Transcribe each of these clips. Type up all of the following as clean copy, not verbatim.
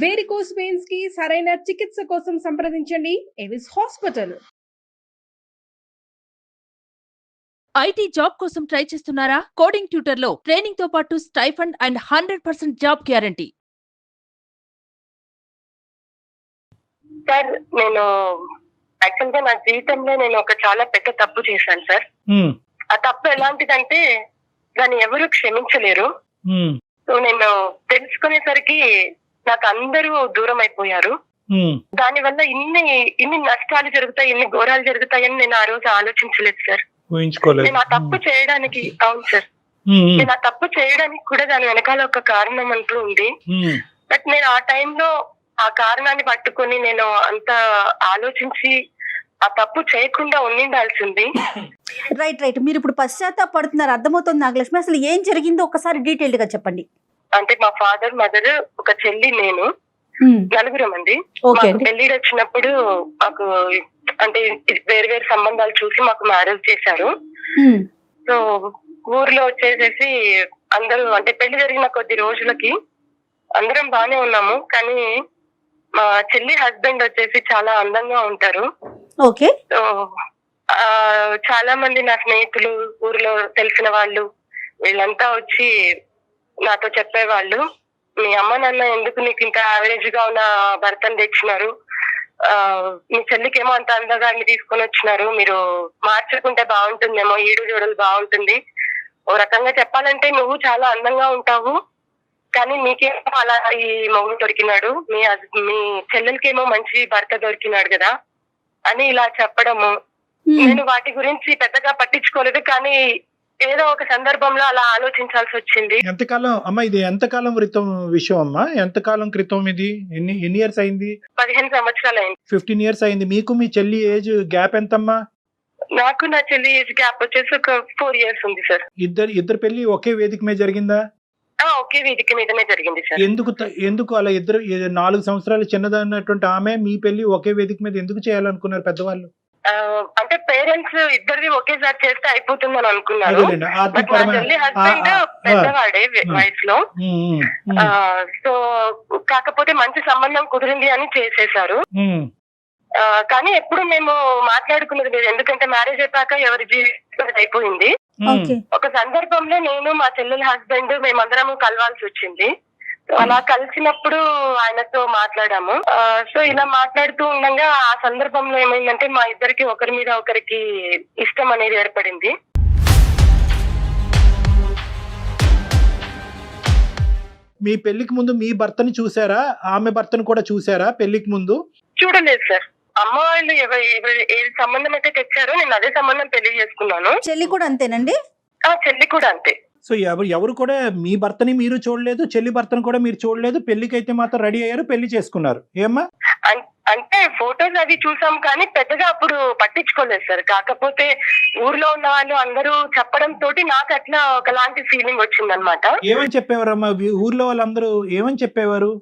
Varicose veins కి సరైన చికిత్స కోసం సంప్రదించండి ఎవిస్ హాస్పిటల్. ఐటీ జాబ్ కోసం ట్రై చేస్తున్నారా? కోడింగ్ ట్యూటర్ లో ట్రైనింగ్ తో పాటు stipend and 100% job guarantee. Sir నేను యాక్చువల్గా నా జీవితంలో నేను ఒక చాలా పెద్ద తప్పు చేశాను సార్. ఆ తప్పు ఎలాంటిదంటే దాన్ని ఎవరు క్షమించలేరు. సో నేను తెలుసుకునేసరికి నాకు అందరూ దూరం అయిపోయారు. దాని వల్ల ఇన్ని నష్టాలు జరుగుతాయి, ఇన్ని ఘోరాలు జరుగుతాయని నేను ఆ రోజు ఆలోచించలేదు సార్. నేను ఆ తప్పు చేయడానికి, అవును సార్, నేను ఆ తప్పు చేయడానికి కూడా దాని వెనకాల ఒక కారణం అంటూ ఉంది. బట్ నేను ఆ టైంలో ఆ కారణాన్ని పట్టుకొని నేను అంత ఆలోచించి ఆ తప్పు చేయకుండా ఉండాల్సింది. రైట్ మీరు ఇప్పుడు పశ్చాత్తాపడుతున్నారు, అర్థమవుతుంది నాగలక్ష్మి. అసలు ఏం జరిగిందో ఒకసారి డీటెయిల్డ్ గా చెప్పండి. అంటే మా ఫాదర్, మదర్, ఒక చెల్లి, నేను నలుగురం అండి. పెళ్లికి వచ్చినప్పుడు మాకు అంటే వేరు వేరు సంబంధాలు చూసి మాకు మ్యారేజ్ చేశారు. సో ఊర్లో వచ్చేసేసి అందరూ అంటే పెళ్లి జరిగిన కొద్ది రోజులకి అందరం బానే ఉన్నాము. కానీ మా చెల్లి హస్బెండ్ వచ్చేసి చాలా అందంగా ఉంటారు. ఓకే. సో చాలా మంది నా స్నేహితులు, ఊర్లో తెలిసిన వాళ్ళు వీళ్ళంతా వచ్చి నాతో చెప్పేవాళ్ళు, మీ అమ్మ నాన్న ఎందుకు నీకు ఇంత యావరేజ్ గా ఉన్న భర్తను తెచ్చినారు, మీ చెల్లికేమో అంత అందగాన్ని తీసుకొని వచ్చినారు, మీరు మార్చుకుంటే బాగుంటుందేమో, ఈడు జోడలు బాగుంటుంది. ఓ రకంగా చెప్పాలంటే నువ్వు చాలా అందంగా ఉంటావు, కానీ నీకేమో అలా ఈ మొగుడు దొరికినాడు, మీ చెల్లెలకేమో మంచి భర్త దొరికినాడు కదా అని ఇలా చెప్పడము. నేను వాటి గురించి పెద్దగా పట్టించుకోలేదు, కానీ ఏదో ఒక సందర్భంలో అలా ఆలోచించాల్సి వచ్చింది. ఎంతకాలం అమ్మా ఇది? ఎంతకాలం క్రితం విషయం అమ్మా? ఎంతకాలం క్రితం ఇది? ఎన్ని ఇయర్స్ అయింది? 15 సంవత్సరాలు అయింది. 15 ఇయర్స్ అయింది. మీకు మీ చెల్లి ఏజ్ గ్యాప్ ఎంతమ్మా? నాకు నా చెల్లి ఏజ్ గ్యాప్ వచ్చేసి ఒక 4 ఇయర్స్ ఉంది సార్. ఇద్దరు పెళ్లి ఒకే వేదిక మీద జరిగిందా? ఒకే వేదిక మీదనే జరిగింది సార్. ఎందుకు అలా ఇద్దరు 4 సంవత్సరాలు చిన్నదన్నటువంటి ఆమె మీ పెళ్లి ఒకే వేదిక మీద ఎందుకు చేయాలనుకున్నారు పెద్దవాళ్ళు? అంటే పేరెంట్స్ ఇద్దరిది ఒకేసారి చేస్తే అయిపోతుందని అనుకున్నారు. హస్బెండ్ పెద్దవాడే వయసులో, సో కాకపోతే మంచి సంబంధం కుదిరింది అని చేసేసారు. కానీ ఎప్పుడు మేము మాట్లాడుకున్నది లేదు, ఎందుకంటే మ్యారేజ్ అయిపోయాక ఎవరి జీవితం అయిపోయింది. ఒక సందర్భంలో నేను, మా చెల్లెల హస్బెండ్ మేమందరము కలవాల్సి వచ్చింది. అలా కలిసినప్పుడు ఆయనతో మాట్లాడాము. సో ఇలా మాట్లాడుతూ ఉండగా ఆ సందర్భంలో ఏమైందంటే మా ఇద్దరికి ఒకరి మీద ఒకరికి ఇష్టం అనేది ఏర్పడింది. మీ పెళ్లికి ముందు మీ భర్తని చూసారా? ఆమె భర్తను కూడా చూసారా పెళ్లికి ముందు? చూడలేదు సార్. అమ్మ వాళ్ళు ఏ సంబంధం అయితే తెచ్చారో నేను అదే సంబంధం పెళ్లి చేసుకున్నాను. చెల్లి కూడా అంతేనండి? చెల్లి కూడా అంతే. సో ఎవరు కూడా మీ భర్తని మీరు చూడలేదు, చెల్లి భర్తను కూడా మీరు చూడలేదు, పెళ్లికి అయితే మాత్రం రెడీ అయ్యారు, పెళ్లి చేసుకున్నారు. ఏమ్మా? అంటే ఫోటోస్ అవి చూసాం కానీ పెద్దగా అప్పుడు పట్టించుకోలేదు సార్. కాకపోతే ఊర్లో ఉన్న వాళ్ళు అందరూ చెప్పడం తోటి నాకు అట్లా ఒకలాంటి ఫీలింగ్ వచ్చిందనమాట. ఏమని చెప్పేవారమ్మా ఊర్లో వాళ్ళందరూ? ఏమని చెప్పేవారు?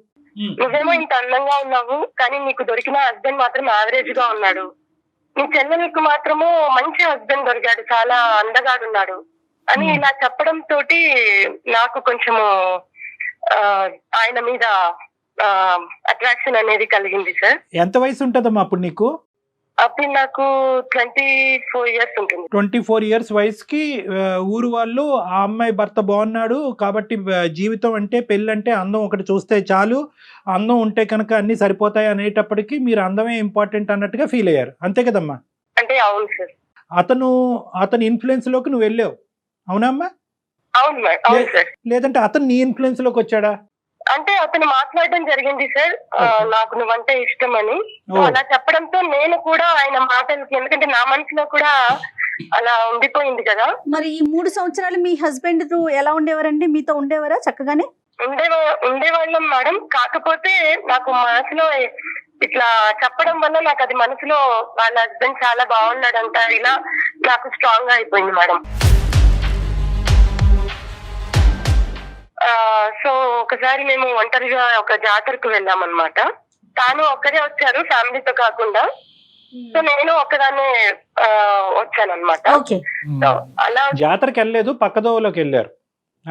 నువ్వేమో ఇంత అందంగా ఉన్నావు, కానీ నీకు దొరికిన హస్బెండ్ మాత్రం యావరేజ్ గా ఉన్నాడు, నీ చెల్లెలకు మాత్రము మంచి హస్బెండ్ దొరికాడు, చాలా అందగాడున్నాడు అని ఇలా చెప్పడం తోటి నాకు కొంచెము ఆయన మీద అట్రాక్షన్ అనేది కలిగింది సార్. ఎంత వయసు ఉంటదమ్మా అప్పుడు నీకు? అప్పుడు నాకు 24 ఇయర్స్ ఉంటుంది. 24 ఇయర్స్ వయసుకి ఊరు వాళ్ళు ఆ అమ్మాయి భర్త బాగున్నాడు కాబట్టి జీవితం అంటే పెళ్ళి అంటే అందం ఒకటి చూస్తే చాలు, అందం ఉంటే కనుక అన్ని సరిపోతాయి అనేటప్పటికి మీరు అందమే ఇంపార్టెంట్ అన్నట్టుగా ఫీల్ అయ్యారు, అంతే కదమ్మా? అంటే అవును సార్. అతని ఇన్ఫ్లుయెన్స్ లోకి నువ్వు వెళ్ళావు, అవునమ్మా? అవును సార్. లేదంటే అతను నీ ఇన్ఫ్లుయెన్స్ లోకి వచ్చాడా? అంటే అతను మాట్లాడడం జరిగింది సార్, నాకు నువ్వంటే ఇష్టం అని. అలా చెప్పడంతో నేను కూడా ఆయన మాటలకి, ఎందుకంటే నా మనసులో కూడా అలా ఉండిపోయింది కదా. మరి ఈ 3 సంవత్సరాలు మీ హస్బెండ్ ఎలా ఉండేవారండి? మీతో ఉండేవారా? చక్కగానే ఉండేవాళ్ళం మేడం. కాకపోతే నాకు మనసులో ఇట్లా చెప్పడం వల్ల నాకు అది మనసులో వాళ్ళ హస్బెండ్ చాలా బాగున్నాడంట, ఇలా నాకు స్ట్రాంగ్ గా అయిపోయింది మేడం. సో ఒకసారి మేము ఒంటరిగా ఒక జాతరకు వెళ్ళామన్నమాట. తాను ఒక్కరే వచ్చారు, ఫ్యామిలీతో కాకుండా. సో నేను ఒక్కదాన్నే వచ్చానన్నమాట. ఓకే. అలా జాతరకి వెళ్ళలేదు, పక్కదోవలోకి వెళ్ళారు.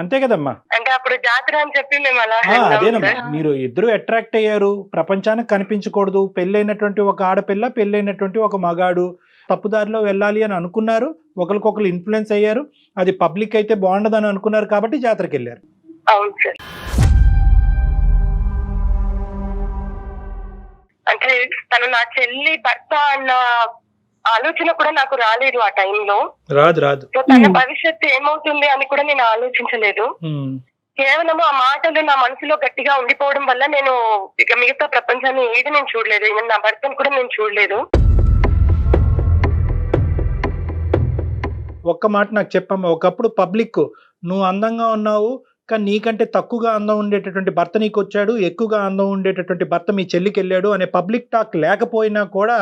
అంతే కదమ్మా. అంటే అప్పుడు జాతర అని చెప్పి మేము అలా వెళ్ళాము అదేనమ్మా, సార్. మీరు ఇద్దరు అట్రాక్ట్ అయ్యారు, ప్రపంచానికి కనిపించకూడదు, పెళ్ళైనటువంటి ఒక ఆడపిల్ల, పెళ్ళైనటువంటి ఒక మగాడు తప్పుదారిలో వెళ్ళాలి అని అనుకున్నారు, ఒకరికొకరు ఇన్ఫ్లుయెన్స్ అయ్యారు, అది పబ్లిక్ అయితే బాగుండదని అనుకున్నారు కాబట్టి జాతరకి వెళ్ళారు. అవును సార్. అంటే తను నా చెల్లి భర్త అన్న ఆలోచన కూడా నాకు రాలేదు ఆ టైంలో. రాదు. సో తన భవిష్యత్తు ఏమవుతుంది అని కూడా నేను ఆలోచించలేదు. కేవలం ఆ మాటలు నా మనసులో గట్టిగా ఉండిపోవడం వల్ల నేను ఇక మిగతా ప్రపంచాన్ని ఏది నేను చూడలేదు, ఈవెన్ నా భర్తను కూడా నేను చూడలేదు. ఒక్క మాట నాకు చెప్పమ్మా, ఒకప్పుడు పబ్లిక్ నువ్వు అందంగా ఉన్నావు కానీ నీకంటే తక్కువగా అందం ఉండేటటువంటి భర్త నీకు వచ్చాడు, ఎక్కువగా అందం ఉండేటటువంటి భర్త మీ చెల్లికి వెళ్ళాడు అనే పబ్లిక్ టాక్ లేకపోయినా కూడా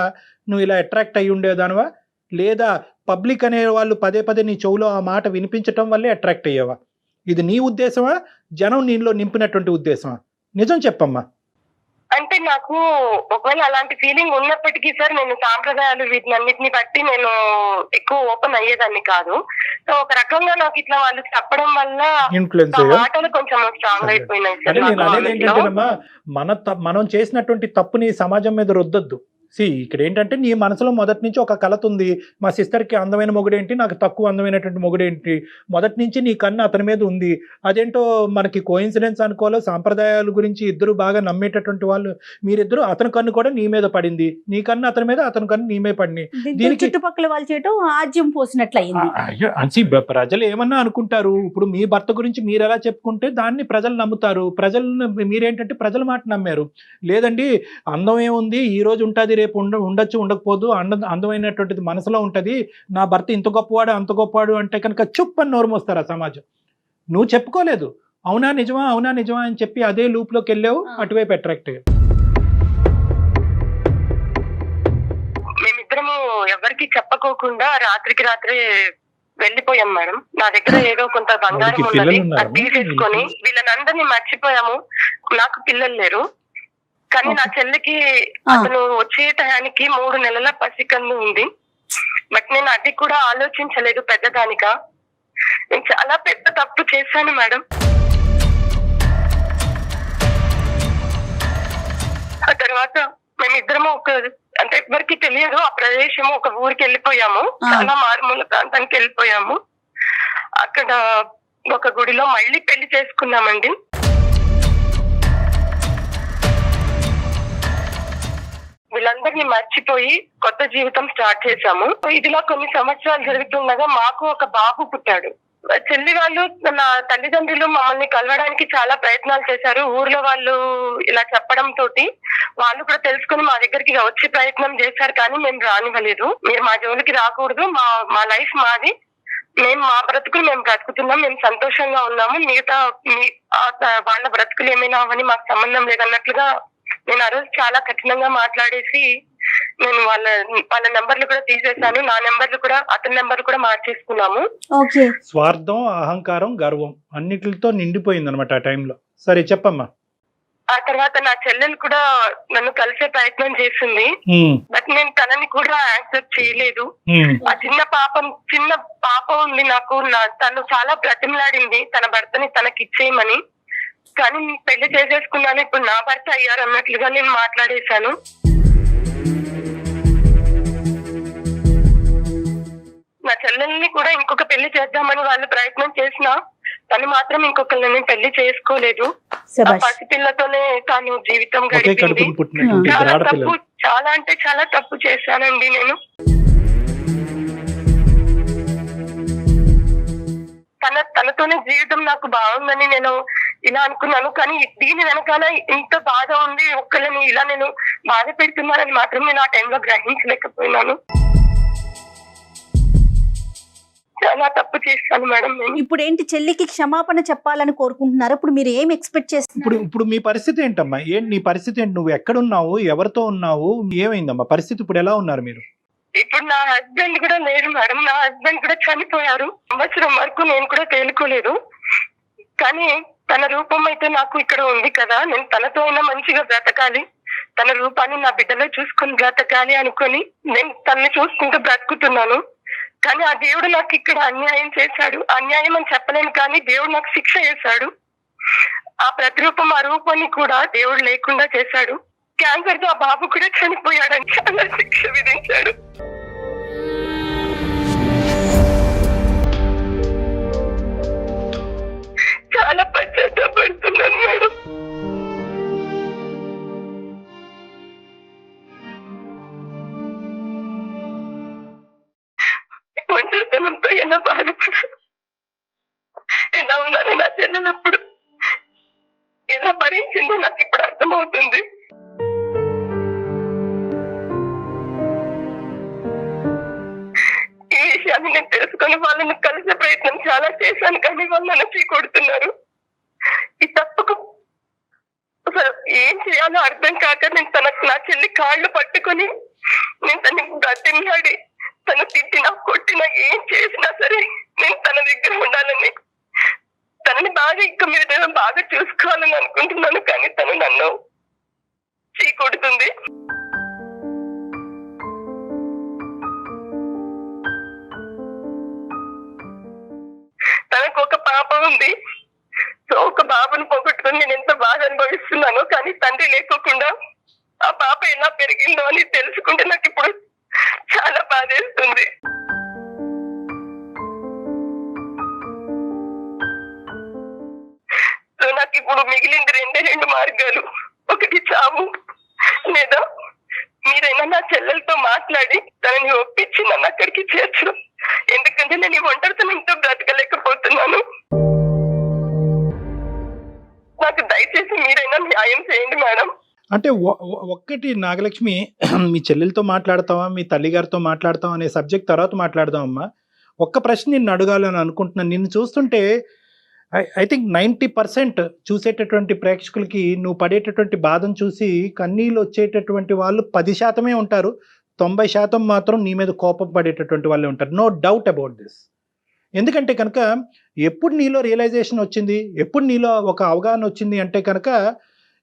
నువ్వు ఇలా అట్రాక్ట్ అయ్యి ఉండేదానివా, లేదా పబ్లిక్ అనే వాళ్ళు పదే పదే నీ చెవులో ఆ మాట వినిపించటం వల్లే అట్రాక్ట్ అయ్యావా? ఇది నీ ఉద్దేశమా, జనం నీలో నింపినటువంటి ఉద్దేశమా? నిజం చెప్పమ్మా. అంటే నాకు ఒకవేళ అలాంటి ఫీలింగ్ ఉన్నప్పటికీ సార్, నేను సాంప్రదాయాలు వీటినన్నిటిని బట్టి నేను ఎక్కువ ఓపెన్ అయ్యేదాన్ని కాదు. సో ఒక రకంగా నాకు ఇట్లా వాళ్ళు చెప్పడం వల్ల ఇన్ఫ్లుయెన్స్ ఆ మాటలు కొంచెం స్ట్రాంగ్ అయిపోయినాయి సార్. అంటే నేను అనేది ఏంటంటేనమ్మా, మనం చేసినటువంటి తప్పుని సమాజం మీద రుద్దొద్దు. ఇక్కడ ఏంటంటే నీ మనసులో మొదటి నుంచి ఒక కలత ఉంది, మా సిస్టర్కి అందమైన మొగుడేంటి, నాకు తక్కువ అందమైనటువంటి మొగుడేంటి, మొదటి నుంచి నీ కన్ను అతని మీద ఉంది. అదేంటో మనకి కోఇన్సిడెన్స్ అనుకోవాలో, సాంప్రదాయాల గురించి ఇద్దరు బాగా నమ్మేటటువంటి వాళ్ళు మీరిద్దరు, అతని కన్ను కూడా నీ మీద పడింది, నీ కన్ను అతని మీద, అతని కన్ను నీ మీద పడింది. దీనికి చుట్టుపక్కల వాళ్ళు చేయటం ఆజ్యం పోసినట్లయింది. ప్రజలు ఏమన్నా అనుకుంటారు, ఇప్పుడు మీ భర్త గురించి మీరు ఎలా చెప్పుకుంటే దాన్ని ప్రజలు నమ్ముతారు. మీరేంటంటే ప్రజల మాట నమ్మారు. లేదండి అందం ఏముంది, ఈ రోజు ఉంటుంది, రేపు ఉండొచ్చు, ఉండకపోదు, అందమైనటువంటిది మనసులో ఉంటది, నా భర్త ఇంత గొప్పవాడు అంత గొప్పవాడు అంటే కనుక చుప్పని నోరు మోస్తారు ఆ సమాజం. నువ్వు చెప్పుకోలేదు, అవునా నిజమా అని చెప్పి అదే లూప్ లోకి వెళ్ళావు, అటువైపు అట్రాక్ట్ అయ్యావు. మేమిద్దరము ఎవరికి చెప్పకోకుండా రాత్రికి రాత్రే వెళ్ళిపోయాం మేడం. నా దగ్గర ఏదో కొంత బంగారం ఉన్నది, అది తీసేసుకొని వీళ్ళనందరినీ మర్చిపోయాము. నాకు పిల్లలు లేరు, కానీ నా చెల్లికి అతను వచ్చే టయానికి 3 నెలల పసికన్ను ఉంది. బట్ నేను అది కూడా ఆలోచించలేదు పెద్దదానిగా. నేను చాలా పెద్ద తప్పు చేశాను మేడం. ఆ తర్వాత మేమిద్దరము అంటే ఎవరికి తెలియదు ఆ ప్రదేశము, ఒక ఊరికి వెళ్ళిపోయాము, చాలా మారుమూల ప్రాంతానికి వెళ్ళిపోయాము. అక్కడ ఒక గుడిలో మళ్ళీ పెళ్లి చేసుకున్నామండి. వీళ్ళందరినీ మర్చిపోయి కొత్త జీవితం స్టార్ట్ చేశాము. ఇదిలా కొన్ని సంవత్సరాలు జరుగుతుండగా మాకు ఒక బాబు పుట్టాడు. చెల్లి వాళ్ళు, నా తల్లిదండ్రులు మమ్మల్ని కలవడానికి చాలా ప్రయత్నాలు చేశారు. ఊర్లో వాళ్ళు ఇలా చెప్పడం తోటి వాళ్ళు కూడా తెలుసుకుని మా దగ్గరికి వచ్చే ప్రయత్నం చేశారు, కానీ మేము రానివ్వలేదు. మీరు మా జోలికి రాకూడదు, మా లైఫ్ మాది, మేము మా బ్రతుకులు మేము బ్రతుకుతున్నాం, మేము సంతోషంగా ఉన్నాము, మిగతా వాళ్ళ బ్రతుకులు ఏమైనా అవని మాకు సంబంధం లేదన్నట్లుగా నేను ఆ రోజు చాలా కఠినంగా మాట్లాడేసి నేను వాళ్ళ నెంబర్లు కూడా తీసేశాను. నా నెంబర్లు కూడా, అతని నెంబర్లు కూడా మార్చేసుకున్నాము. స్వార్థం, అహంకారం, గర్వం అన్నిటితో నిండిపోయింది అనమాట ఆ టైంలో. సరే చెప్పమ్మా. ఆ తర్వాత నా చెల్లెలు కూడా నన్ను కలిసే ప్రయత్నం చేసింది, బట్ నేను తనని కూడా యాక్సెప్ట్ చేయలేదు. ఆ చిన్న పాప ఉంది నాకు, తను చాలా బ్రతిమలాడింది తన భర్తని తనకి ఇచ్చేయమని, కానీ పెళ్లి చేసేసుకున్నాను, ఇప్పుడు నా భర్త అయ్యారు అన్నట్లుగా నేను మాట్లాడేశాను. నా చెల్లెల్ని కూడా ఇంకొక పెళ్లి చేద్దామని వాళ్ళు ప్రయత్నం చేసినా తను మాత్రం ఇంకొకరిని పెళ్లి చేసుకోలేదు. పసిపిల్లతోనే తాను జీవితం గడిపింది. చాలా అంటే చాలా తప్పు చేశానండి నేను. తనతోనే జీవితం నాకు బాగుందని నేను ఇలా అనుకున్నాను, కానీ దీని వెనకాల ఇంత బాధ ఉంది, ఒక్కళ్ళని ఇలా నేను బాధ పెడుతున్నానని మాత్రం నేను ఆ టైంలో గ్రహించలేకపోయినాను. చాలా తప్పు చేస్తాను మేడం. ఇప్పుడు ఏంటి, చెల్లికి క్షమాపణ చెప్పాలని కోరుకుంటున్నారా? ఇప్పుడు మీరు ఏం ఎక్స్పెక్ట్ చేస్తున్నారు? ఇప్పుడు మీ పరిస్థితి ఏంటమ్మా? నీ పరిస్థితి ఏంటి? నువ్వు ఎక్కడున్నావు, ఎవరితో ఉన్నావు, ఏమైందమ్మా పరిస్థితి? ఇప్పుడు ఎలా ఉన్నారు మీరు? ఇప్పుడు నా హస్బెండ్ కూడా లేరు మేడం, నా హస్బెండ్ కూడా చనిపోయారు. సంవత్సరం వరకు నేను కూడా తేలుకోలేదు, కానీ తన రూపం అయితే నాకు ఇక్కడ ఉంది కదా, నేను తనతో అయినా మంచిగా బ్రతకాలి, తన రూపాన్ని నా బిడ్డలో చూసుకుని బ్రతకాలి అనుకొని నేను తనని చూసుకుంటూ బ్రతుకుతున్నాను. కానీ ఆ దేవుడు నాకు ఇక్కడ అన్యాయం చేశాడు. అన్యాయం అని చెప్పలేను, కానీ దేవుడు నాకు శిక్ష చేశాడు. ఆ ప్రతిరూపం ఆ రూపాన్ని కూడా దేవుడు లేకుండా చేశాడు. క్యాన్సర్ తో ఆ బాబు కూడా చనిపోయాడని చాలా శిక్ష విధించాడు. చాలా పశ్చాత్తాపడుతున్నాను మేడం. ఒంటరితనంతో ఎలా బాధపడ్డాను, ఎలా ఉన్నాను నా చెల్లెలప్పుడు ఎలా భరించిందో నాకు ఇప్పుడు అర్థమవుతుంది. ఈ విషయాన్ని నేను తెలుసుకొని వాళ్ళని కలిసే ప్రయత్నం చాలా చేశాను, కానీ వాళ్ళు నన్ను చీకొడుతున్నారు. ఈ తప్పుకు అసలు ఏం చేయాలో అర్థం కాక నేను నా చెల్లి కాళ్ళు పట్టుకొని నేను తనని బ్రతిమలాడి తను తిట్టినా కొట్టినా ఏం చేసినా సరే నేను తన దగ్గర ఉండాలని, తనని బాగా ఇంకా మీద బాగా చూసుకోవాలని అనుకుంటున్నాను. కానీ తను నన్ను చీకొడుతుంది. తనకు ఒక పాప ఉంది. సో ఒక బాబుని పోగొట్టుకుని నేను ఎంత బాధ అనుభవిస్తున్నానో, కానీ తండ్రి లేకోకుండా ఆ పాప ఎలా పెరిగిందో అని తెలుసుకుంటే నాకు ఇప్పుడు చాలా బాధేస్తుంది. సో నాకు ఇప్పుడు మిగిలింది రెండు మార్గాలు. ఒకటి చావు, లేదా మీరైనా నా చెల్లెలతో మాట్లాడి తనని ఒప్పించి నన్ను అక్కడికి చేర్చడం. ఎందుకంటే నేను ఈ ఒంటరితనంతో బ్రతకలేకపోతున్నాను. నాకు దయచేసి మీరైనా న్యాయం చేయండి మేడం. అంటే ఒక్కటి నాగలక్ష్మి, మీ చెల్లెలతో మాట్లాడతావా, మీ తల్లిగారితో మాట్లాడతావా అనే సబ్జెక్ట్ తర్వాత మాట్లాడదామమ్మా. ఒక్క ప్రశ్న నిన్ను అడగాలని అనుకుంటున్నాను. నిన్ను చూస్తుంటే ఐ థింక్ 90% చూసేటటువంటి ప్రేక్షకులకి నువ్వు పడేటటువంటి బాధను చూసి కన్నీళ్ళు వచ్చేటటువంటి వాళ్ళు 10% ఉంటారు. 90% మాత్రం నీ మీద కోపం పడేటటువంటి వాళ్ళే ఉంటారు. No doubt about this. ఎందుకంటే కనుక ఎప్పుడు నీలో రియలైజేషన్ వచ్చింది, ఎప్పుడు నీలో ఒక అవగాహన వచ్చింది అంటే కనుక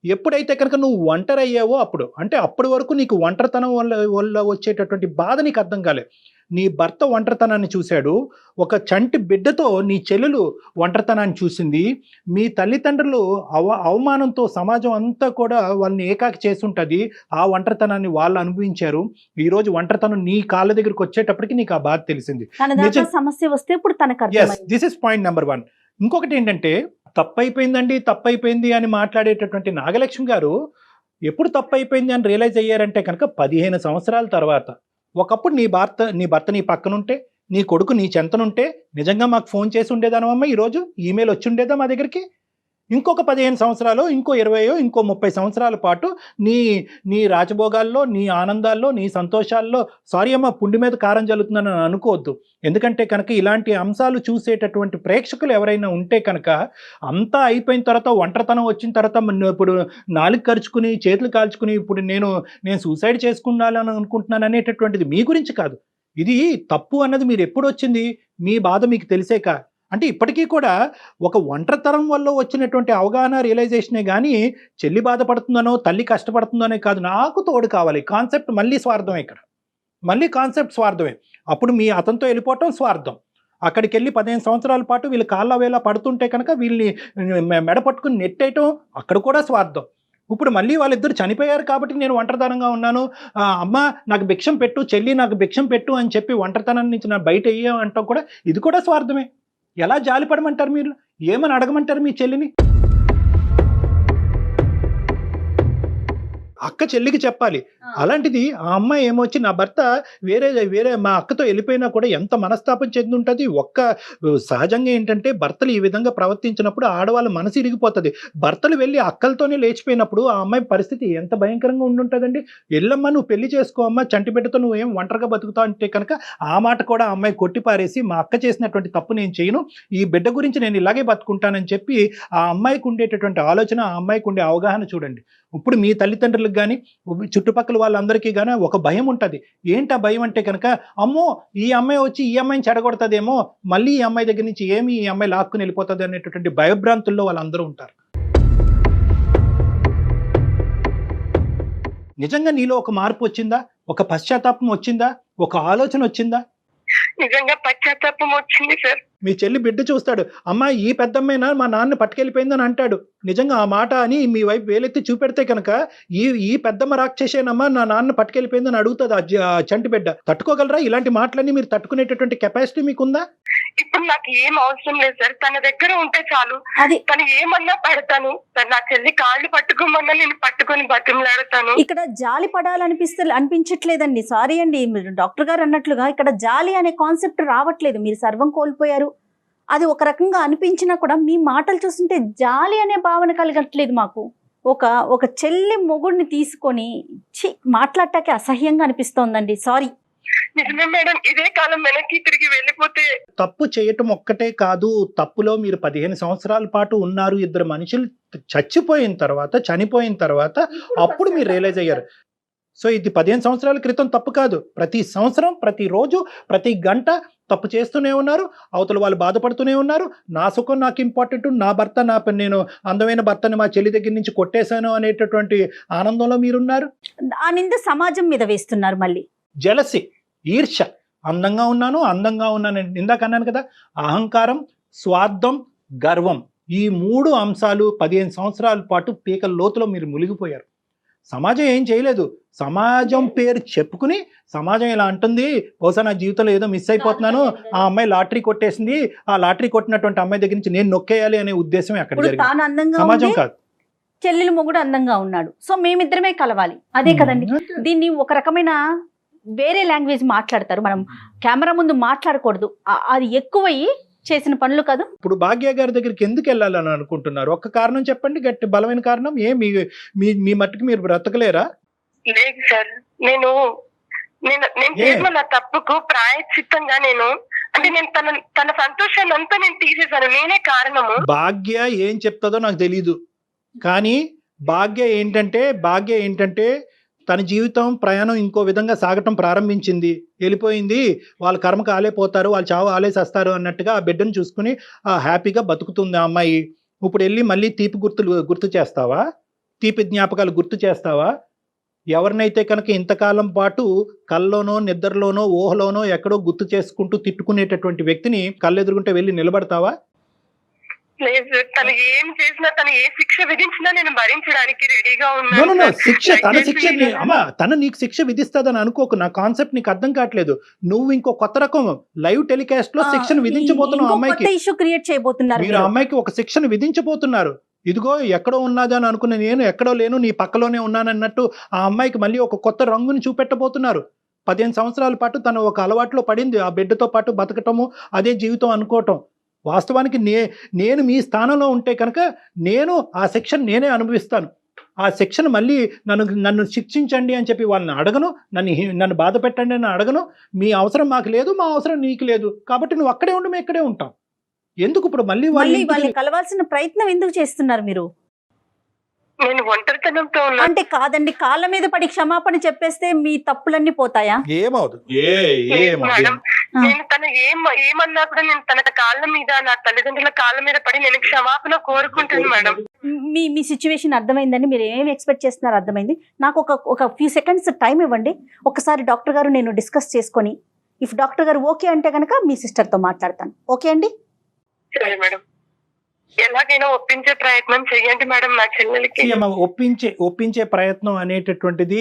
ఎప్పుడైతే కనుక నువ్వు ఒంటరి అయ్యావో అప్పుడు. అంటే అప్పటి వరకు నీకు ఒంటరితనం వల్ల వచ్చేటటువంటి బాధ నీకు అర్థం కాలే. నీ భర్త ఒంటరితనాన్ని చూశాడు, ఒక చంటి బిడ్డతో నీ చెల్లెలు ఒంటరితనాన్ని చూసింది. మీ తల్లిదండ్రులు అవమానంతో సమాజం అంతా కూడా వాళ్ళని ఏకాకి చేస్తుంటుంది. ఆ ఒంటరితనాన్ని వాళ్ళు అనుభవించారు. ఈరోజు ఒంటరితనం నీ కాళ్ళ దగ్గరికి వచ్చేటప్పటికి నీకు ఆ బాధ తెలిసింది. సమస్య వస్తే ఇప్పుడు తనకు దిస్ ఇస్ పాయింట్ నెంబర్ 1. ఇంకొకటి ఏంటంటే, తప్పైపోయింది అని మాట్లాడేటటువంటి నాగలక్ష్మి గారు ఎప్పుడు తప్పైపోయింది అని రియలైజ్ అయ్యారంటే కనుక 15 సంవత్సరాల తర్వాత. ఒకప్పుడు నీ భర్త నీ పక్కనుంటే, నీ కొడుకు నీ చెంతనుంటే నిజంగా మాకు ఫోన్ చేసి ఉండేదానమ్మా, ఈరోజు ఈమెయిల్ వచ్చి ఉండేదా మా దగ్గరికి. ఇంకొక 15 సంవత్సరాలు, ఇంకో 20, ఇంకో 30 సంవత్సరాల పాటు నీ రాజభోగాల్లో, నీ ఆనందాల్లో, నీ సంతోషాల్లో, సారీ అమ్మ పుండి మీద కారం జల్లుతుందని అనుకోవద్దు. ఎందుకంటే కనుక ఇలాంటి అంశాలు చూసేటటువంటి ప్రేక్షకులు ఎవరైనా ఉంటే కనుక అంతా అయిపోయిన తర్వాత, ఒంటరితనం వచ్చిన తర్వాత ఇప్పుడు నాలుగు ఖర్చుకుని చేతులు కాల్చుకుని ఇప్పుడు నేను సూసైడ్ చేసుకున్నాలని అనుకుంటున్నాను అనేటటువంటిది మీ గురించి కాదు. ఇది తప్పు అన్నది మీరు ఎప్పుడు వచ్చింది, మీ బాధ మీకు తెలిసేక. అంటే ఇప్పటికీ కూడా ఒక ఒంటరితనం వల్ల వచ్చినటువంటి అవగాహన, రియలైజేషనే కానీ చెల్లి బాధపడుతుందనో తల్లి కష్టపడుతుందనే కాదు, నాకు తోడు కావాలి కాన్సెప్ట్ మళ్ళీ స్వార్థమే. ఇక్కడ మళ్ళీ కాన్సెప్ట్ స్వార్థమే. అప్పుడు మీ అతనితో వెళ్ళిపోవటం స్వార్థం. అక్కడికి వెళ్ళి 15 సంవత్సరాల పాటు వీళ్ళు కాళ్ళ వేళ పడుతుంటే కనుక వీళ్ళని మెడ పట్టుకుని నెట్టేయటం అక్కడ కూడా స్వార్థం. ఇప్పుడు మళ్ళీ వాళ్ళిద్దరు చనిపోయారు కాబట్టి నేను ఒంటరితనంగా ఉన్నాను, అమ్మ నాకు భిక్షం పెట్టు, చెల్లి నాకు భిక్షం పెట్టు అని చెప్పి ఒంటరితనం నుంచి నా బయట వేయమంటాం కూడా ఇది కూడా స్వార్థమే. ఎలా జాలిపడమంటారు మీరు, ఏమని అడగమంటారు మీ చెల్లిని? అక్క చెల్లికి చెప్పాలి. అలాంటిది ఆ అమ్మాయి ఏమొచ్చి నా భర్త వేరే మా అక్కతో వెళ్ళిపోయినా కూడా ఎంత మనస్తాపం చెంది ఉంటుంది. సహజంగా ఏంటంటే భర్తలు ఈ విధంగా ప్రవర్తించినప్పుడు ఆడవాళ్ళ మనసు ఇరిగిపోతుంది. భర్తలు వెళ్ళి అక్కలతోనే లేచిపోయినప్పుడు ఆ అమ్మాయి పరిస్థితి ఎంత భయంకరంగా ఉండుంటుందండి. వెళ్ళమ్మా నువ్వు పెళ్లి చేసుకో అమ్మా, చంటి బిడ్డతో నువ్వు ఏం ఒంటరిగా బతుకుతావు అంటే కనుక ఆ మాట కూడా ఆ అమ్మాయి కొట్టిపారేసి మా అక్క చేసినటువంటి తప్పు నేను చేయను, ఈ బిడ్డ గురించి నేను ఇలాగే బతుకుంటానని చెప్పి ఆ అమ్మాయికి ఉండేటటువంటి ఆలోచన, ఆ అమ్మాయికి ఉండే అవగాహన చూడండి. ఇప్పుడు మీ తల్లిదండ్రులకు కానీ చుట్టుపక్కల వాళ్ళందరికీ కానీ ఒక భయం ఉంటుంది. ఏంటి ఆ భయం అంటే కనుక, అమ్మో ఈ అమ్మాయి వచ్చి ఈ అమ్మాయిని చెడగొడుతుందేమో, మళ్ళీ ఈ అమ్మాయి దగ్గర నుంచి ఈ అమ్మాయి లాక్కుని వెళ్ళిపోతుంది అనేటటువంటి భయభ్రాంతుల్లో వాళ్ళందరూ ఉంటారు. నిజంగా నీలో ఒక మార్పు వచ్చిందా, ఒక పశ్చాత్తాపం వచ్చిందా, ఒక ఆలోచన వచ్చిందా? నిజంగా పశ్చాత్తాపం వచ్చింది సార్. మీ చెల్లి బిడ్డ చూస్తాడు, అమ్మా ఈ పెద్దమ్మైనా మా నాన్న పట్టుకెళ్ళిపోయిందని అంటాడు. నిజంగా ఆ మాట అని మీ వైపు వేలెత్తి చూపెడితే కనుక ఈ పెద్దమ్మ రాక్షసేనమ్మా నా నాన్న పట్టుకెళ్ళిపోయిందని అడుగుతుంది ఆ చంటి బిడ్డ. తట్టుకోగలరా? ఇలాంటి మాటలన్నీ మీరు తట్టుకునేటటువంటి కెపాసిటీ మీకుందా? ఇప్పుడు నాకు ఏం అవసరం లేదు సార్, తన దగ్గర ఉంటే చాలు. అది తను ఏమన్నా పడతాను సార్. నా చెల్లి కాళ్ళు పట్టుకోమన్నా నేను పట్టుకొని బతిమలాడతాను. ఇక్కడ జాలి అనిపించట్లేదండి. సారీ అండి, మీరు డాక్టర్ గారు అన్నట్లుగా ఇక్కడ జాలి అనే కాన్సెప్ట్ రావట్లేదు. మీరు సర్వం కోల్పోయారు, అది ఒక రకంగా అనిపించినా కూడా మీ మాటలు చూస్తుంటే జాలి అనే భావన కలగట్లేదు మాకు. ఒక చెల్లి మొగుడిని తీసుకొని మాట్లాడటానికి అసహ్యంగా అనిపిస్తోందండి. సారీ. నిజమే మేడం, ఇదే కాలం వెనక్కి తిరిగి వెళ్ళిపోతే. తప్పు చేయటం ఒక్కటే కాదు, తప్పులో మీరు 15 సంవత్సరాల పాటు ఉన్నారు. ఇద్దరు మనుషులు చనిపోయిన తర్వాత అప్పుడు మీరు రియలైజ్ అయ్యారు. సో ఇది 15 సంవత్సరాల క్రితం తప్పు కాదు. ప్రతి సంవత్సరం, ప్రతిరోజు, ప్రతి గంట తప్పు చేస్తూనే ఉన్నారు. అవతల వాళ్ళు బాధపడుతూనే ఉన్నారు. నా సుఖం నాకు ఇంపార్టెంట్, నా భర్త నేను అందమైన భర్తని మా చెల్లి దగ్గర నుంచి కొట్టేశాను అనేటటువంటి ఆనందంలో మీరున్నారు. ఆ నింద సమాజం మీద వేస్తున్నారు. మళ్ళీ జలసి, ఈర్ష్య. అందంగా ఉన్నాను ఇందాక అన్నాను కదా. అహంకారం, స్వార్థం, గర్వం, ఈ 3 అంశాలు 15 సంవత్సరాల పాటు పీకల లోతులో మీరు మునిగిపోయారు. సమాజం ఏం చేయలేదు. సమాజం పేరు చెప్పుకుని సమాజం ఇలా అంటుంది, బహుశా నా జీవితంలో ఏదో మిస్ అయిపోతున్నాను, ఆ అమ్మాయి లాటరీ కొట్టేసింది, ఆ లాటరీ కొట్టినటువంటి అమ్మాయి దగ్గర నుంచి నేను నొక్కేయాలి అనే ఉద్దేశం అక్కడ జరిగింది. సమాజం కాదు. చెల్లెలు మొగుడు అందంగా ఉన్నాడు, సో మేమిద్దరమే కలవాలి, అదే కదండి. దీన్ని ఒక రకమైన వేరే లాంగ్వేజ్ మాట్లాడతారు. మనం కెమెరా ముందు మాట్లాడకూడదు, అది ఎక్కువయ్యి చేసిన పనులు కాదు. ఇప్పుడు భాగ్య గారి దగ్గరికి ఎందుకు వెళ్ళాలని అనుకుంటున్నారు? ఒక్క కారణం చెప్పండి, గట్టి బలమైన కారణం. మీ మట్టుకు మీరు బ్రతకలేరా? లేదు సార్, నేను చేసిన నా తప్పుకు ప్రాయశ్చిత్తంగా నేను తన సంతోషాన్ని అంతా నేను తీసేశాను. నేనే కారణము. భాగ్య ఏం చెప్తుందో నాకు తెలీదు, కానీ భాగ్య ఏంటంటే తన జీవితం ప్రయాణం ఇంకో విధంగా సాగటం ప్రారంభించింది. వెళ్ళిపోయింది, వాళ్ళ కర్మకు ఆలే పోతారు, వాళ్ళు చావు ఆలేసేస్తారు అన్నట్టుగా ఆ బిడ్డను చూసుకుని హ్యాపీగా బతుకుతుంది ఆ అమ్మాయి. ఇప్పుడు వెళ్ళి మళ్ళీ తీపి గుర్తు చేస్తావా? తీపి జ్ఞాపకాలు గుర్తు చేస్తావా? ఎవరినైతే కనుక ఇంతకాలం పాటు కల్లోనో, నిద్రలోనో, ఊహలోనో ఎక్కడో గుర్తు చేసుకుంటూ తిట్టుకునేటటువంటి వ్యక్తిని కళ్ళెదురుగుంటే వెళ్ళి నిలబడతావా? లేదు, తను ఏం చేసినా, తను ఏ శిక్ష విధించినా నేను భరించడానికి రెడీగా ఉన్నాను. తను నీకు శిక్ష విధిస్తాదని అనుకోకు. నా కాన్సెప్ట్ నీకు అర్థం కావట్లేదు. నువ్వు ఇంకో కొత్త రకం లైవ్ టెలికాస్ట్ లో శిక్షను విధించబోతున్నావు అమ్మాయికి. ఇష్యూ క్రియేట్ చేయబోతున్నారు మీరు. అమ్మాయికి ఒక శిక్షను విధించబోతున్నారు. ఇదిగో ఎక్కడో ఉన్నదని అనుకున్న నేను ఎక్కడో లేను, నీ పక్కలోనే ఉన్నానన్నట్టు ఆ అమ్మాయికి మళ్ళీ ఒక కొత్త రంగుని చూపెట్టబోతున్నారు. 15 సంవత్సరాల పాటు తను ఒక అలవాట్లో పడింది, ఆ బిడ్డతో పాటు బతకటము, అదే జీవితం అనుకోవటం. వాస్తవానికి నేను మీ స్థానంలో ఉంటే కనుక నేను ఆ శిక్షను నేనే అనుభవిస్తాను. ఆ శిక్షను మళ్ళీ నన్ను శిక్షించండి అని చెప్పి వాళ్ళని అడగను, నన్ను బాధ పెట్టండి అని అడగను. మీ అవసరం మాకు లేదు, మా అవసరం నీకు లేదు, కాబట్టి నువ్వు అక్కడే ఉండి మేము ఇక్కడే ఉంటాం. ఎందుకు ఇప్పుడు మళ్ళీ వాళ్ళని కలవాల్సిన ప్రయత్నం ఎందుకు చేస్తున్నారు మీరు? నేను ఒంటరితనంతో ఉన్నా. అంటే కాదండి, కాళ్ళ మీద పడి క్షమాపణ చెప్పేస్తే మీ తప్పులన్నీ పోతాయా? ఏమవుదు మేడం, నేను తను ఏమన్నా కూడా నేను తన కాళ్ళ మీద, నా తల్లిదండ్రుల కాళ్ళ మీద పడి నేను క్షమాపణ కోరుకుంటాను మేడం. మీ సిచ్యువేషన్ అర్థమైందండి, మీరు ఏమి ఎక్స్పెక్ట్ చేస్తున్నారు అర్థమైంది. నాకు ఒక ఫ్యూ సెకండ్స్ టైం ఇవ్వండి. ఒకసారి డాక్టర్ గారు నేను డిస్కస్ చేసుకొని, ఇఫ్ డాక్టర్ గారు ఓకే అంటే కనుక మీ సిస్టర్తో మాట్లాడతాను. ఓకే అండి? సరే మేడం, ఎలాగైనా ఒప్పించే ప్రయత్నం చేయండి మేడం నా చెల్లెలకి. ఒప్పించే ప్రయత్నం అనేటటువంటిది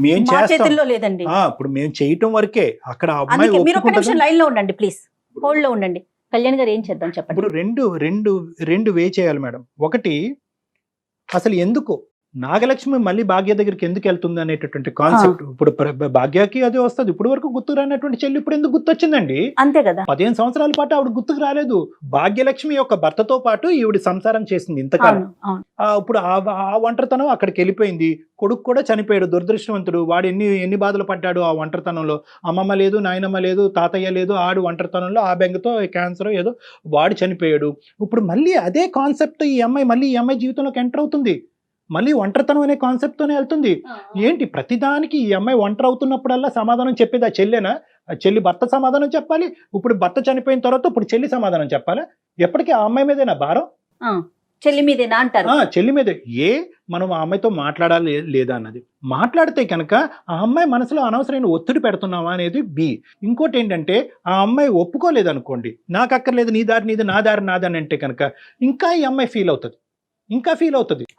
మేము చేతుల్లో లేదండి. ఇప్పుడు మేము చేయటం వరకే. అక్కడ మీరు ఒక నిమిషం లైన్ లో ఉండండి ప్లీజ్, హోల్డ్ లో ఉండండి. కళ్యాణ్ గారు ఏం చేద్దాం చెప్పండి. ఇప్పుడు రెండు వే చేయాలి మేడం. ఒకటి, అసలు ఎందుకు నాగలక్ష్మి మళ్ళీ భాగ్య దగ్గరికి ఎందుకు వెళ్తుంది అనేటటువంటి కాన్సెప్ట్. ఇప్పుడు భాగ్యకి అదే వస్తుంది. ఇప్పుడు వరకు గుర్తుకు రానటువంటి చెల్లి ఇప్పుడు ఎందుకు గుర్తొచ్చిందండి? అంతే కదా. 15 సంవత్సరాల పాటు ఆవిడ గుర్తుకు రాలేదు. భాగ్యలక్ష్మి యొక్క భర్తతో పాటు ఈవిడ సంసారం చేసింది ఇంతకాలం. ఇప్పుడు ఆ ఒంటరితనం అక్కడికి వెళ్ళిపోయింది. కొడుకు కూడా చనిపోయాడు, దురదృష్టవంతుడు. వాడు ఎన్ని బాధలు పడ్డాడు ఆ ఒంటరితనంలో. అమ్మమ్మ లేదు, నాయనమ్మ లేదు, తాతయ్య లేదు. ఆడు ఒంటరితనంలో ఆ బెంగతో క్యాన్సర్ ఏదో వాడు చనిపోయాడు. ఇప్పుడు మళ్ళీ అదే కాన్సెప్ట్ ఈ అమ్మాయి జీవితంలోకి ఎంటర్ అవుతుంది. మళ్ళీ ఒంటరితనం అనే కాన్సెప్ట్ తోనే వెళ్తుంది. ఏంటి ప్రతిదానికి ఈ అమ్మాయి ఒంటరి అవుతున్నప్పుడల్లా సమాధానం చెప్పేది ఆ చెల్లెనా? ఆ చెల్లి భర్త సమాధానం చెప్పాలి. ఇప్పుడు భర్త చనిపోయిన తర్వాత ఇప్పుడు చెల్లి సమాధానం చెప్పాలా? ఎప్పటికీ ఆ అమ్మాయి మీదేనా భారం? చెల్లి మీదేనా అంటారు. చెల్లి మీద మనం ఆ అమ్మాయితో మాట్లాడాలి లేదా అన్నది. మాట్లాడితే కనుక ఆ అమ్మాయి మనసులో అనవసరమైన ఒత్తిడి పెడుతున్నావా అనేది బి. ఇంకోటి ఏంటంటే ఆ అమ్మాయి ఒప్పుకోలేదు అనుకోండి, నాకు అక్కర్లేదు, నీ దారి నీది, నా దారి నాదని అంటే కనుక ఇంకా ఈ అమ్మాయి ఫీల్ అవుతుంది.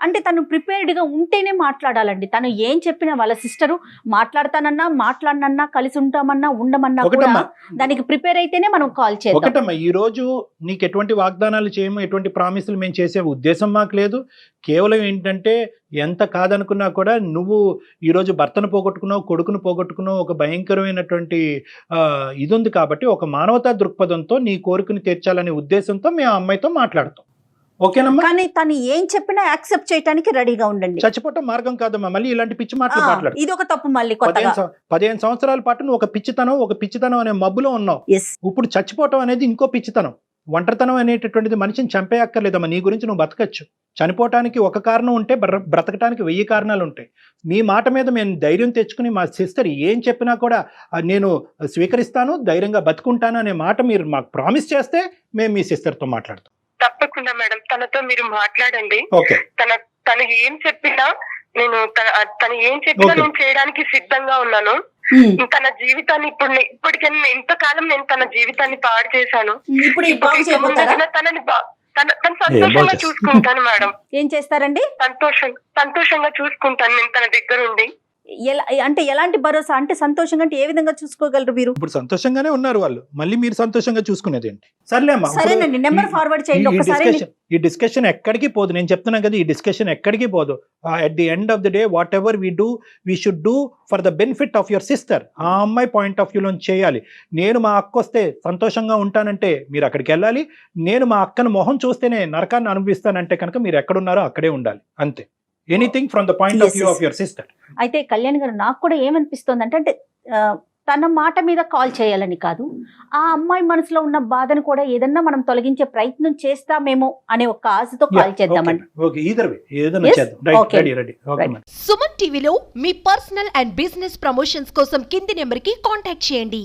అంటే తను ప్రిపేర్డ్ గా ఉంటేనే మాట్లాడాలండి. తను ఏం చెప్పినా వాళ్ళ సిస్టరు మాట్లాడనన్నా కలిసి ఉంటామన్నా ఉండమన్నా కూడా దానికి ప్రిపేర్ అయితేనే మనం కాల్ చేద్దాం. ఒకటమ్మా, ఈ రోజు నీకు ఎటువంటి వాగ్దానాలు చేయము, ఎటువంటి ప్రామిసులు మేము చేసే ఉద్దేశం మాకు లేదు. కేవలం ఏంటంటే ఎంత కాదనుకున్నా కూడా నువ్వు ఈరోజు భర్తను పోగొట్టుకున్నావు, కొడుకును పోగొట్టుకున్నావు, ఒక భయంకరమైనటువంటి ఇది ఉంది కాబట్టి ఒక మానవతా దృక్పథంతో నీ కోరికను తీర్చాలనే ఉద్దేశంతో మేము ఆ అమ్మాయితో మాట్లాడతాం. ఓకేనమ్మా? కానీ తను ఏం చెప్పినా యాక్సెప్ట్ చేయడానికి రెడీగా ఉండండి. చచ్చిపోవటం మార్గం కాదమ్మా. మళ్ళీ ఇలాంటి పిచ్చి మాటలు మాట్లాడు. ఇది ఒక తప్పు. మళ్ళీ 15 సంవత్సరాల పాటు నువ్వు ఒక పిచ్చితనం అనే మబ్బులో ఉన్నావు. ఇప్పుడు చచ్చిపోవటం అనేది ఇంకో పిచ్చితనం. ఒంటరితనం అనేటటువంటిది మనిషిని చంపేయక్కర్లేదమ్మా. నీ గురించి నువ్వు బతకచ్చు. చనిపోవటానికి ఒక కారణం ఉంటే బ్రతకటానికి 1000 కారణాలు ఉంటాయి. మీ మాట మీద మేము ధైర్యం తెచ్చుకుని మా సిస్టర్ ఏం చెప్పినా కూడా నేను స్వీకరిస్తాను, ధైర్యంగా బతుకుంటాను అనే మాట మీరు మాకు ప్రామిస్ చేస్తే మేము మీ సిస్టర్తో మాట్లాడతాం. తప్పకుండా మేడం, తనతో మీరు మాట్లాడండి. తను ఏం చెప్పినా నేను నేను చేయడానికి సిద్ధంగా ఉన్నాను. తన జీవితాన్ని ఇప్పటికైనా ఎంతకాలం నేను తన జీవితాన్ని పాడు చేశాను. తనని సంతోషంగా చూసుకుంటాను మేడం. ఏం చేస్తారండి? సంతోషంగా చూసుకుంటాను నేను తన దగ్గర ఉండి. అంటే ఎలాంటి భరోసా? అంటే సంతోషంగా అంటే ఏ విధంగా చూసుకోగలరు మీరు? ఇప్పుడు సంతోషంగానే ఉన్నారు వాళ్ళు, మళ్ళీ మీరు సంతోషంగా చూసుకునేది ఏంటి? సర్లేమ్మా, సరేనండి, నెంబర్ ఫార్వర్డ్ చేయండి ఒకసారి. ఈ డిస్కషన్ ఎక్కడికి పోదు. నేను చెప్తున్నాను కదా, ఈ డిస్కషన్ ఎక్కడికి పోదు. At the end of the day what ever we should do for the benefit of your sister. ఆ అమ్మాయి పాయింట్ ఆఫ్ వ్యూలో చేయాలి. నేను మా అక్క వస్తే సంతోషంగా ఉంటానంటే మీరు అక్కడికి వెళ్ళాలి. నేను మా అక్కను మొహం చూస్తేనే నరకాన్ని అనుభవిస్తానంటే కనుక మీరు ఎక్కడున్నారో అక్కడే ఉండాలి. అంతే. Anything from the point of view of your sister. అయితే కళ్యాణ్ గారు, నాకు కూడా ఏమనిపిస్తుంది అంటే తన మాట మీద కాల్ చేయాలని కాదు, ఆ అమ్మాయి మనసులో ఉన్న బాధను కూడా ఏదన్నా మనం తొలగించే ప్రయత్నం చేస్తామేమో అనే ఒక ఆశతో కాల్ చేద్దామండి. సుమన్ టీవీలో మీ పర్సనల్ అండ్ బిజినెస్ ప్రమోషన్స్ కోసం కింది నెంబర్ కి కాంటాక్ట్ చేయండి.